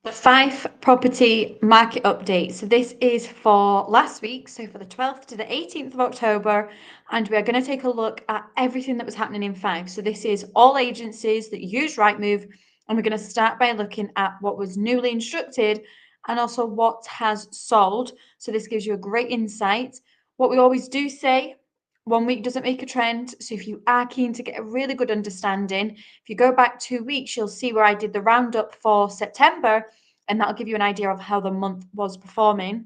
The Fife Property Market Update. So this is for last week, so for the 12th to the 18th of October, and we are going to take a look at everything that was happening in Fife. So this is all agencies that use Rightmove, and we're going to start by looking at what was newly instructed and also what has sold. So this gives you a great insight. What we always do say, 1 week doesn't make a trend. So if you are keen to get a really good understanding, if you go back 2 weeks, you'll see where I did the roundup for September, and that'll give you an idea of how the month was performing.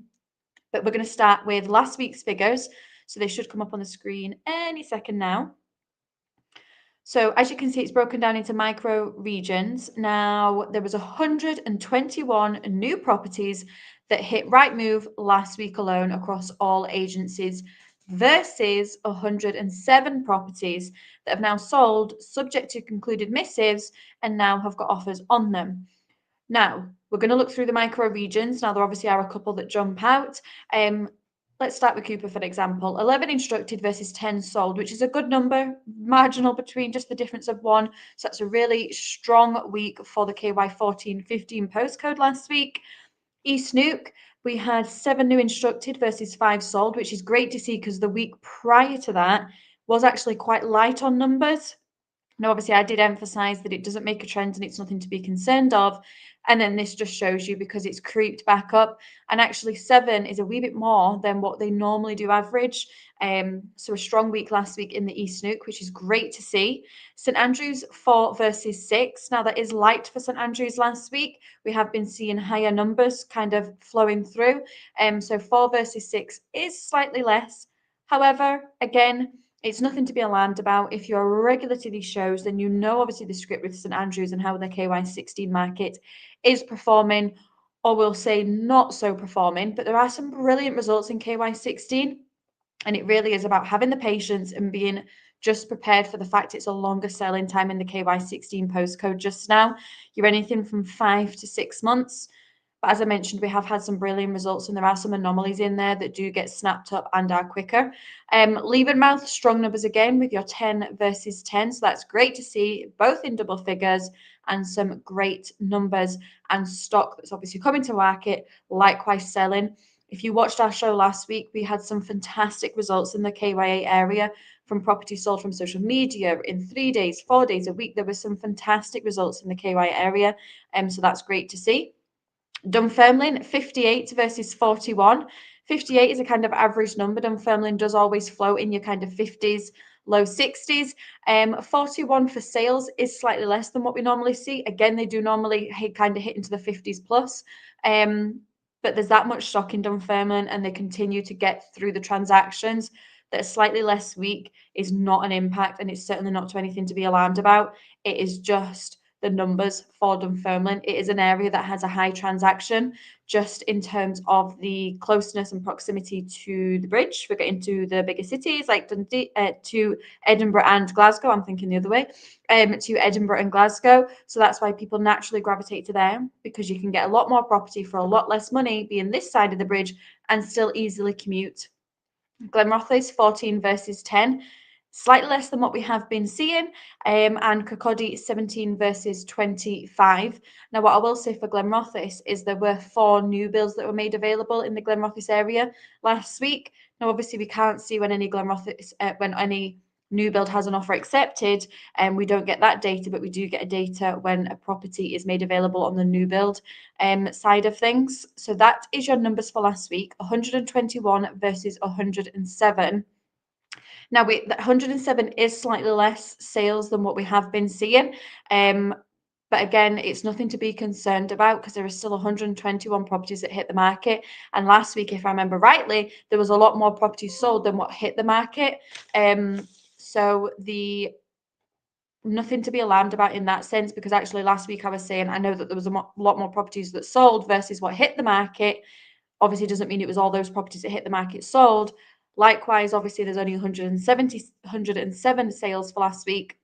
But we're going to start with last week's figures. So they should come up on the screen any second now. So as you can see, it's broken down into micro regions. Now, there was 121 new properties that hit Rightmove last week alone across all agencies versus 107 properties that have now sold subject to concluded missives and now have got offers on them. Now, we're going to look through the micro regions. Now, there obviously are a couple that jump out. Let's start with Cooper, for example. 11 instructed versus 10 sold, which is a good number, marginal between just the difference of one. So that's a really strong week for the KY1415 postcode last week. East Nuke, we had 7 new instructed versus 5 sold, which is great to see because the week prior to that was actually quite light on numbers. Now, obviously, I did emphasize that it doesn't make a trend and it's nothing to be concerned of. And then this just shows you because it's creeped back up. And actually, 7 is a wee bit more than what they normally do average. So a strong week last week in the East Nuke, which is great to see. St Andrews 4 versus 6. Now, that is light for St Andrews last week. We have been seeing higher numbers kind of flowing through. So 4 versus 6 is slightly less. However, again, it's nothing to be alarmed about. If you're a regular to these shows, then you know obviously the script with St Andrews and how the KY16 market is performing, or we'll say not so performing. But there are some brilliant results in KY16, and it really is about having the patience and being just prepared for the fact it's a longer selling time in the KY16 postcode just now. You're anything from 5 to 6 months. But as I mentioned, we have had some brilliant results, and there are some anomalies in there that do get snapped up and are quicker. Liebenmouth, strong numbers again with your 10 versus 10. So that's great to see, both in double figures and some great numbers and stock that's obviously coming to market, likewise selling. If you watched our show last week, we had some fantastic results in the KY8 area from property sold from social media in 3 days, 4 days, a week. There were some fantastic results in the KY area. So that's great to see. Dunfermline, 58 versus 41. 58 is a kind of average number. Dunfermline does always float in your kind of 50s, low 60s. 41 for sales is slightly less than what we normally see. Again, they do normally kind of hit into the 50s plus. But there's that much stock in Dunfermline, and they continue to get through the transactions. That a slightly less weak is not an impact, and it's certainly not to anything to be alarmed about. It is just the numbers for Dunfermline. It is an area that has a high transaction just in terms of the closeness and proximity to the bridge. We're getting to the bigger cities like Dundee, to Edinburgh and Glasgow. I'm thinking the other way, to Edinburgh and Glasgow. So that's why people naturally gravitate to there, because you can get a lot more property for a lot less money, being this side of the bridge, and still easily commute. Glenrothes 14 versus 10, slightly less than what we have been seeing, and Kirkcaldy 17 versus 25. Now, what I will say for Glenrothes is there were 4 new builds that were made available in the Glenrothes area last week. Now, obviously, we can't see when any Glenrothes, when any new build has an offer accepted, and we don't get that data, but we do get a data when a property is made available on the new build side of things. So that is your numbers for last week: 121 versus 107. Now, 107 is slightly less sales than what we have been seeing. But again, it's nothing to be concerned about because there are still 121 properties that hit the market. And last week, if I remember rightly, there was a lot more properties sold than what hit the market. So nothing to be alarmed about in that sense, because actually last week I was saying I know that there was a lot more properties that sold versus what hit the market. Obviously doesn't mean it was all those properties that hit the market sold. Likewise, obviously there's only 107 sales for last week,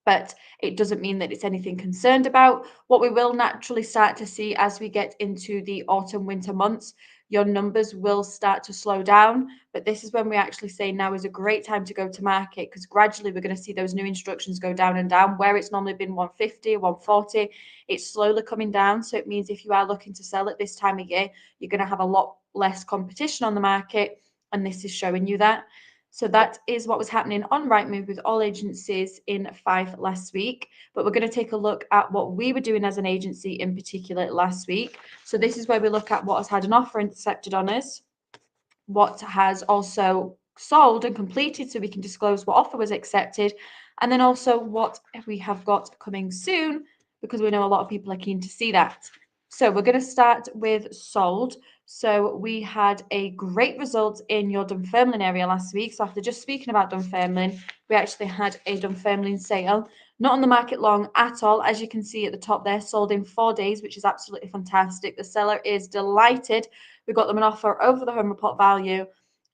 but it doesn't mean that it's anything concerned about. What we will naturally start to see as we get into the autumn winter months, your numbers will start to slow down. But this is when we actually say now is a great time to go to market, because gradually we're going to see those new instructions go down and down. Where it's normally been 150, 140, it's slowly coming down. So it means if you are looking to sell at this time of year, you're going to have a lot less competition on the market. And this is showing you that. So that is what was happening on Rightmove with all agencies in Fife last week. But we're going to take a look at what we were doing as an agency in particular last week. So this is where we look at what has had an offer accepted on us, what has also sold and completed, so we can disclose what offer was accepted, and then also what we have got coming soon, because we know a lot of people are keen to see that. So we're going to start with sold. So we had a great result in your Dunfermline area last week. So after just speaking about Dunfermline, we actually had a Dunfermline sale, not on the market long at all. As you can see at the top there, sold in 4 days, which is absolutely fantastic. The seller is delighted. We got them an offer over the home report value,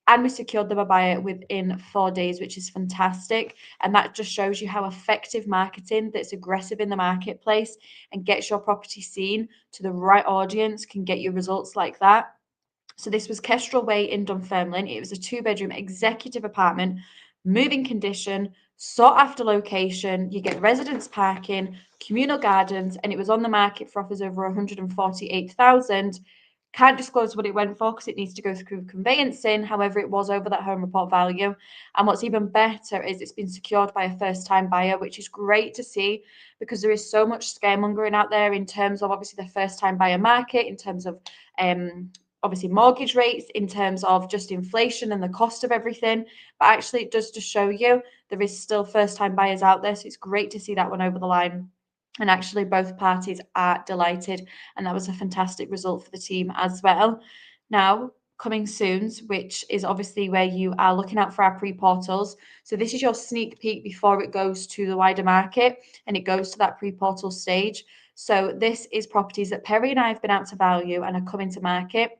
and we secured them a buyer within 4 days, which is fantastic. And that just shows you how effective marketing that's aggressive in the marketplace and gets your property seen to the right audience can get you results like that. So this was Kestrel Way in Dunfermline. It was a 2-bedroom executive apartment, moving condition, sought after location. You get residence parking, communal gardens, and it was on the market for offers over 148,000. Can't disclose what it went for because it needs to go through conveyancing. However, it was over that home report value. And what's even better is it's been secured by a first-time buyer, which is great to see, because there is so much scaremongering out there in terms of obviously the first-time buyer market, in terms of obviously mortgage rates, in terms of just inflation and the cost of everything. But actually, it does just show you there is still first-time buyers out there. So it's great to see that one over the line. And actually, both parties are delighted. And that was a fantastic result for the team as well. Now, coming soon, which is obviously where you are looking out for our pre-portals. So this is your sneak peek before it goes to the wider market and it goes to that pre-portal stage. So this is properties that Perry and I have been out to value and are coming to market.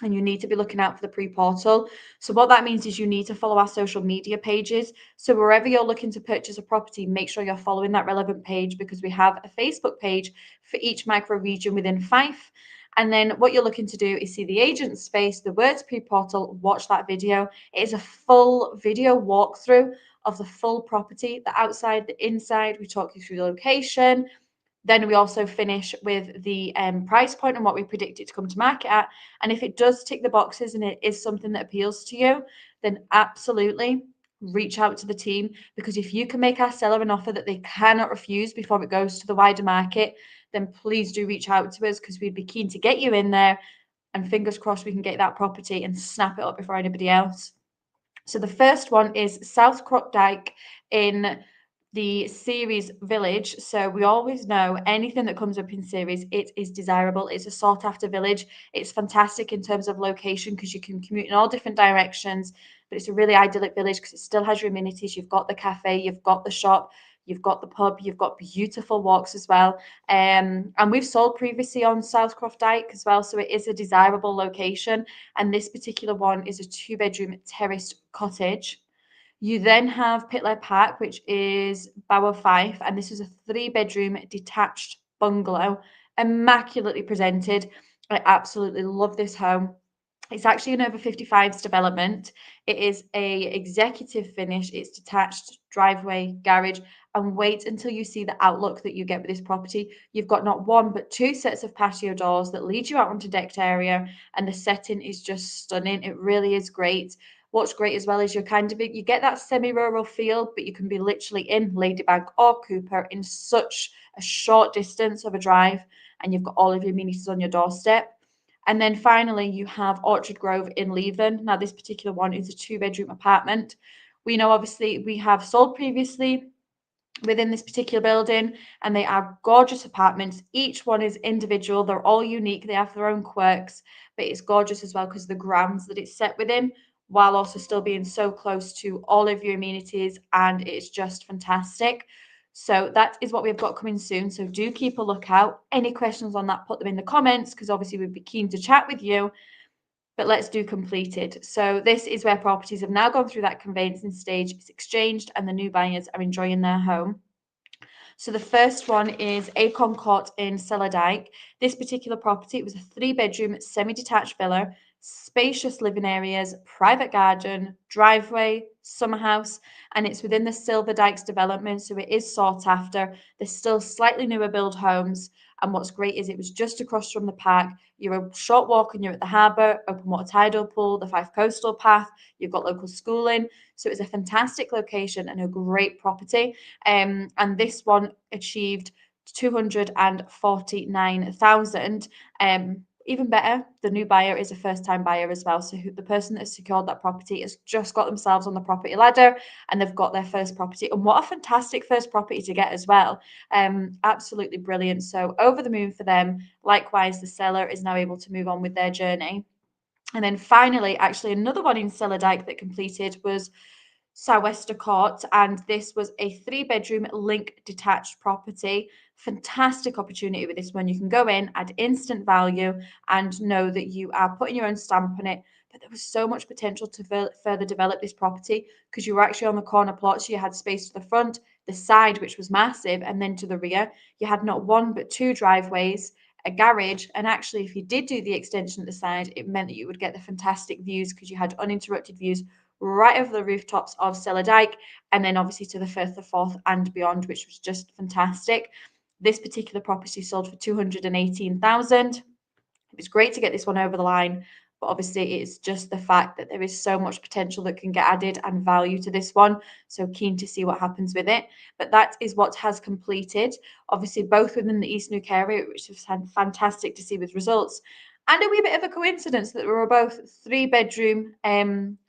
And you need to be looking out for the pre-portal. So what that means is you need to follow our social media pages. So wherever you're looking to purchase a property, make sure you're following that relevant page, because we have a Facebook page for each micro region within Fife. And then what you're looking to do is see the agent space, the words pre-portal, watch that video. It is a full video walkthrough of the full property, the outside, the inside. We talk you through the location. Then we also finish with the price point and what we predict it to come to market at. And if it does tick the boxes and it is something that appeals to you, then absolutely reach out to the team, because if you can make our seller an offer that they cannot refuse before it goes to the wider market, then please do reach out to us, because we'd be keen to get you in there, and fingers crossed we can get that property and snap it up before anybody else. So the first one is South Crook Dyke in the series village. So we always know anything that comes up in series, it is desirable. It's a sought after village. It's fantastic in terms of location because you can commute in all different directions, but it's a really idyllic village because it still has your amenities. You've got the cafe, you've got the shop, you've got the pub, you've got beautiful walks as well. And we've sold previously on Southcroft Dyke as well, so it is a desirable location. And this particular one is a 2-bedroom terraced cottage. You then have Pitley Park, which is Bower Fife, and this is a 3-bedroom detached bungalow, immaculately presented. I absolutely love this home. It's actually an over 55s development. It is a executive finish. It's detached driveway, garage, and wait until you see the outlook that you get with this property. You've got not one but 2 sets of patio doors that lead you out onto decked area, and the setting is just stunning. It really is great. What's great as well is you get that semi-rural feel, but you can be literally in Ladybank or Cooper in such a short distance of a drive, and you've got all of your amenities on your doorstep. And then finally, you have Orchard Grove in Leven. Now, this particular one is a 2-bedroom apartment. We know, obviously, we have sold previously within this particular building, and they are gorgeous apartments. Each one is individual. They're all unique. They have their own quirks, but it's gorgeous as well because of the grounds that it's set within, while also still being so close to all of your amenities, and it's just fantastic. So that is what we've got coming soon. So do keep a lookout. Any questions on that, put them in the comments, because obviously we'd be keen to chat with you. But let's do completed. So this is where properties have now gone through that conveyancing stage. It's exchanged and the new buyers are enjoying their home. So the first one is Acorn Court in Cellar Dyke. This particular property, it was a 3-bedroom semi-detached villa, spacious living areas, private garden, driveway, summer house, and it's within the Silver Dykes development, so it is sought after. There's still slightly newer build homes, and what's great is it was just across from the park. You're a short walk and you're at the harbour, open water tidal pool, the Fife Coastal Path, you've got local schooling. So it's a fantastic location and a great property. And this one achieved 249,000. Even better, the new buyer is a first-time buyer as well. So the person that secured that property has just got themselves on the property ladder and they've got their first property. And what a fantastic first property to get as well. Absolutely brilliant. So over the moon for them. Likewise, the seller is now able to move on with their journey. And then finally, actually another one in Dyke that completed was Southwester Court, and this was a 3-bedroom link detached property. Fantastic opportunity with this one. You can go in, add instant value, and know that you are putting your own stamp on it. But there was so much potential to further develop this property because you were actually on the corner plot, so you had space to the front, the side, which was massive, and then to the rear. You had not one but 2 driveways, a garage, and actually, if you did do the extension at the side, it meant that you would get the fantastic views because you had uninterrupted views right over the rooftops of Dyke, and then obviously to the Firth of Forth and beyond, which was just fantastic. This particular property sold for 218,000. It was great to get this one over the line, but obviously it's just the fact that there is so much potential that can get added and value to this one. So keen to see what happens with it. But that is what has completed. Obviously, both within the East Neuk area, which was fantastic to see with results. And a wee bit of a coincidence that we were both 3-bedroom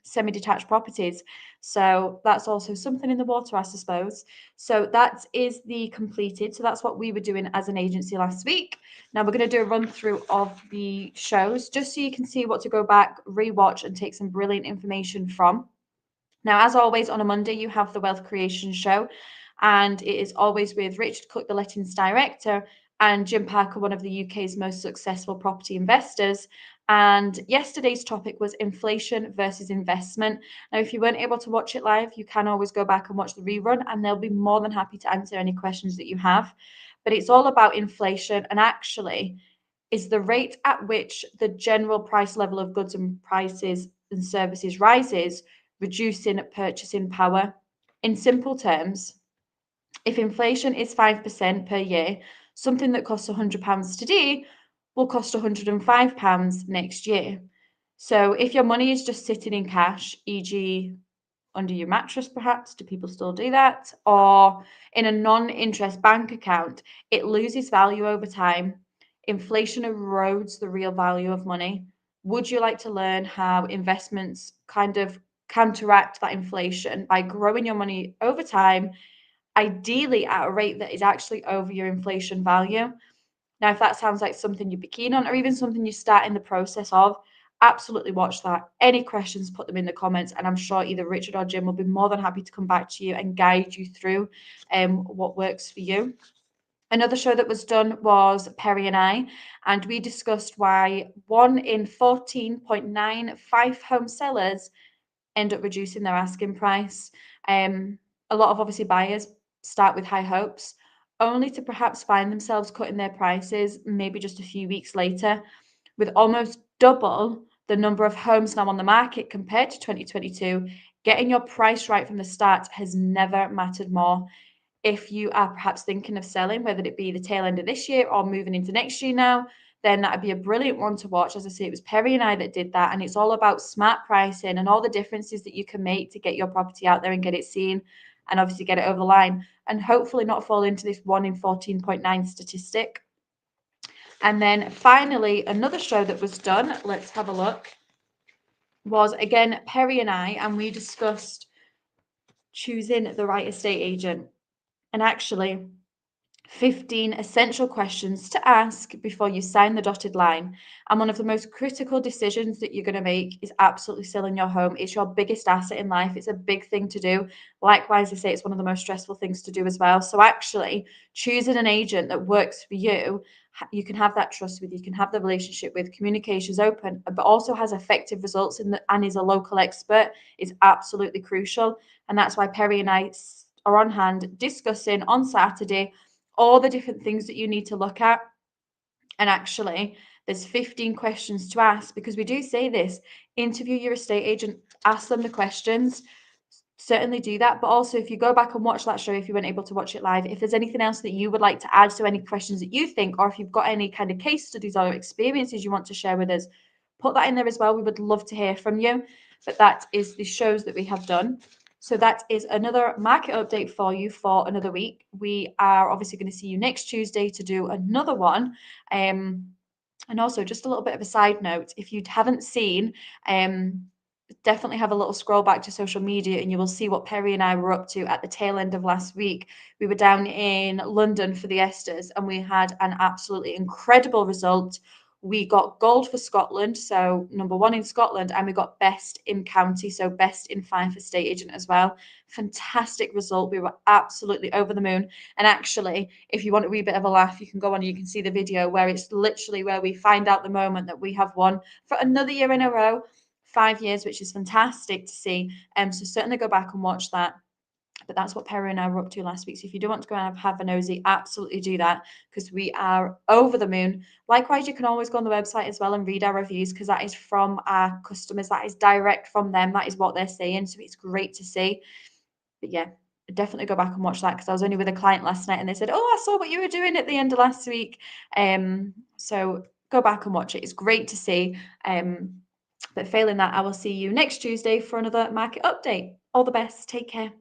semi-detached properties. So that's also something in the water, I suppose. So that is the completed. So that's what we were doing as an agency last week. Now we're going to do a run through of the shows just so you can see what to go back, rewatch, and take some brilliant information from. Now, as always, on a Monday, you have the Wealth Creation Show, and it is always with Richard Cook, the Lettings Director, and Jim Parker, one of the UK's most successful property investors. And yesterday's topic was inflation versus investment. Now, if you weren't able to watch it live, you can always go back and watch the rerun, and they'll be more than happy to answer any questions that you have. But it's all about inflation, and actually, is the rate at which the general price level of goods and prices and services rises, reducing purchasing power. In simple terms, if inflation is 5% per year, something that costs £100 today will cost £105 next year. So if your money is just sitting in cash, e.g., under your mattress, perhaps, do people still do that? Or in a non-interest bank account, it loses value over time. Inflation erodes the real value of money. Would you like to learn how investments kind of counteract that inflation by growing your money over time, ideally at a rate that is actually over your inflation value? Now, if that sounds like something you'd be keen on, or even something you start in the process of, absolutely watch that. Any questions, put them in the comments, and I'm sure either Richard or Jim will be more than happy to come back to you and guide you through what works for you. Another show that was done was Perry and we discussed why 1 in 14.95 home sellers end up reducing their asking price. A lot of obviously buyers start with high hopes, only to perhaps find themselves cutting their prices maybe just a few weeks later. With almost double the number of homes now on the market compared to 2022, getting your price right from the start has never mattered more. If you are perhaps thinking of selling, whether it be the tail end of this year or moving into next year now, then that would be a brilliant one to watch. As I say, it was Perry and I that did that, and it's all about smart pricing and all the differences that you can make to get your property out there and get it seen, and obviously get it over the line, and hopefully not fall into this 1 in 14.9 statistic. And then finally, another show that was done, let's have a look, was again Perry and we discussed choosing the right estate agent. And actually, 15 essential questions to ask before you sign the dotted line. And one of the most critical decisions that you're going to make is absolutely selling your home. It's your biggest asset in life. It's a big thing to do. Likewise, I say it's one of the most stressful things to do as well. So actually, choosing an agent that works for you, you can have that trust with, you can have the relationship with, communications open, but also has effective results and is a local expert is absolutely crucial. And that's why Perry and I are on hand discussing on Saturday all the different things that you need to look at. And actually, There's 15 questions to ask, because we do say this: interview your estate agent, ask them the questions. Certainly do that. But also, if you go back and watch that show, if you weren't able to watch it live, if there's anything else that you would like to add, so any questions that you think, or if you've got any kind of case studies or experiences you want to share with us, put that in there as well. We would love to hear from you. But that is the shows that we have done. So that is another market update for you for another week. We are obviously going to see you next Tuesday to do another one. And also, just a little bit of a side note, if you haven't seen, definitely have a little scroll back to social media and you will see what Perry and I were up to at the tail end of last week. We were down in London for the Esters and we had an absolutely incredible result. We got gold for Scotland, so #1 in Scotland, and we got best in county, so best in Fife estate agent as well. Fantastic result. We were absolutely over the moon. And actually, if you want a wee bit of a laugh, you can go on and you can see the video where it's literally where we find out the moment that we have won for another year in a row, 5 years, which is fantastic to see. So certainly go back and watch that. But that's what Perry and I were up to last week. So if you do want to go and have a nosy, absolutely do that, because we are over the moon. Likewise, you can always go on the website as well and read our reviews, because that is from our customers. That is direct from them. That is what they're saying. So it's great to see. But yeah, definitely go back and watch that, because I was only with a client last night and they said, "Oh, I saw what you were doing at the end of last week." So go back and watch it. It's great to see. But failing that, I will see you next Tuesday for another market update. All the best. Take care.